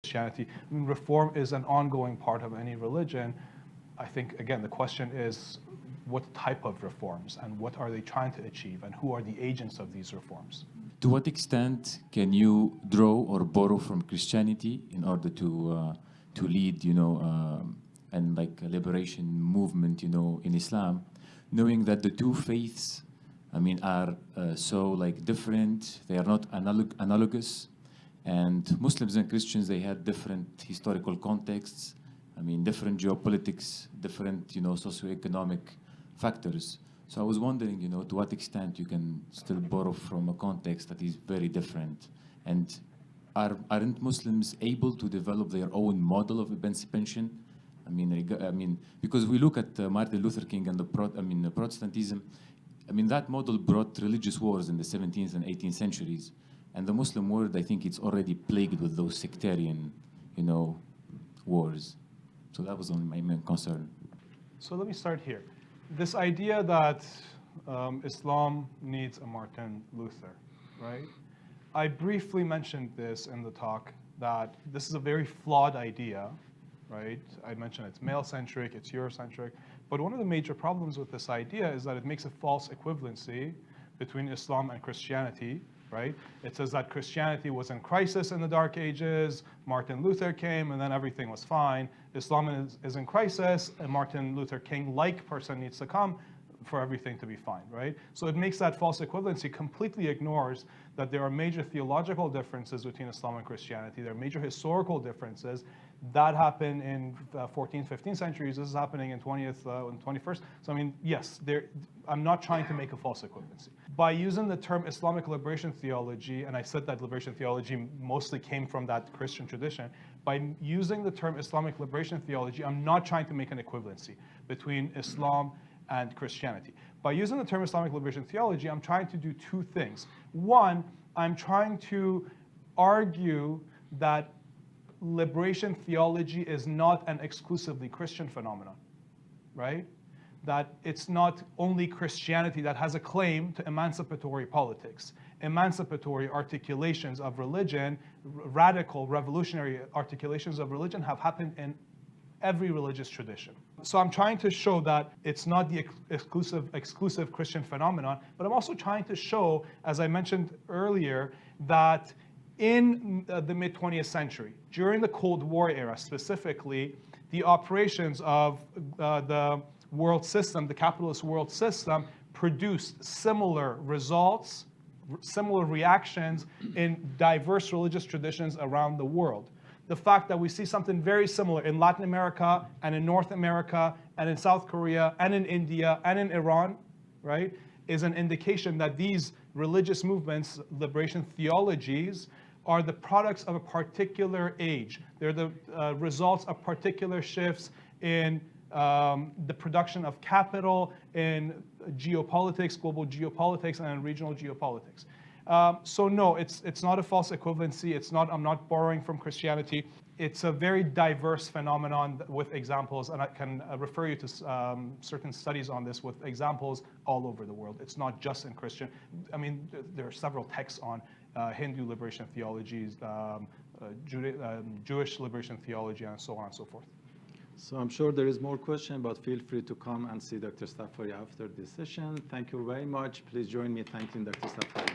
Christianity. I mean, reform is an ongoing part of any religion. I think, again, the question is what type of reforms and what are they trying to achieve and who are the agents of these reforms? To what extent can you draw or borrow from Christianity in order to lead, and like a liberation movement, in Islam, knowing that the two faiths, are so like different, they are not analogous, and Muslims and Christians, they had different historical contexts, different geopolitics, different, socioeconomic factors. So I was wondering, to what extent you can still borrow from a context that is very different, and aren't Muslims able to develop their own model of emancipation? Because we look at Martin Luther King and the Protestantism. That model brought religious wars in the 17th and 18th centuries, and the Muslim world, I think, it's already plagued with those sectarian, wars. So that was only my main concern. So let me start here. This idea that Islam needs a Martin Luther, right? I briefly mentioned this in the talk, that this is a very flawed idea, right? I mentioned it's male-centric, it's Eurocentric, but one of the major problems with this idea is that it makes a false equivalency between Islam and Christianity, right? It says that Christianity was in crisis in the Dark Ages, Martin Luther came, and then everything was fine. Islam is in crisis, and Martin Luther King-like person needs to come for everything to be fine, right? So it makes that false equivalency, completely ignores that there are major theological differences between Islam and Christianity. There are major historical differences. That happened in 14th, 15th centuries. This is happening in 20th and 21st. So yes, I'm not trying to make a false equivalency. By using the term Islamic liberation theology, and I said that liberation theology mostly came from that Christian tradition, by using the term Islamic liberation theology, I'm not trying to make an equivalency between Islam and Christianity. By using the term Islamic liberation theology, I'm trying to do two things. One, I'm trying to argue that liberation theology is not an exclusively Christian phenomenon, right? That it's not only Christianity that has a claim to emancipatory politics. Emancipatory articulations of religion, radical, revolutionary articulations of religion have happened in every religious tradition. So I'm trying to show that it's not the exclusive Christian phenomenon, but I'm also trying to show, as I mentioned earlier, that in the mid-20th century, during the Cold War era specifically, the operations of the world system, the capitalist world system, produced similar results, similar reactions in diverse religious traditions around the world. The fact that we see something very similar in Latin America and in North America and in South Korea and in India and in Iran, right, is an indication that these religious movements, liberation theologies, are the products of a particular age. They're the results of particular shifts in the production of capital, in geopolitics, global geopolitics, and in regional geopolitics. So no, it's not a false equivalency. I'm not borrowing from Christianity. It's a very diverse phenomenon with examples, and I can refer you to certain studies on this with examples all over the world. It's not just in Christian. There are several texts on Hindu liberation theologies, Jewish liberation theology, and so on and so forth. So I'm sure there is more question, but feel free to come and see Dr. Safari after this session. Thank you very much. Please join me thanking Dr. Safari.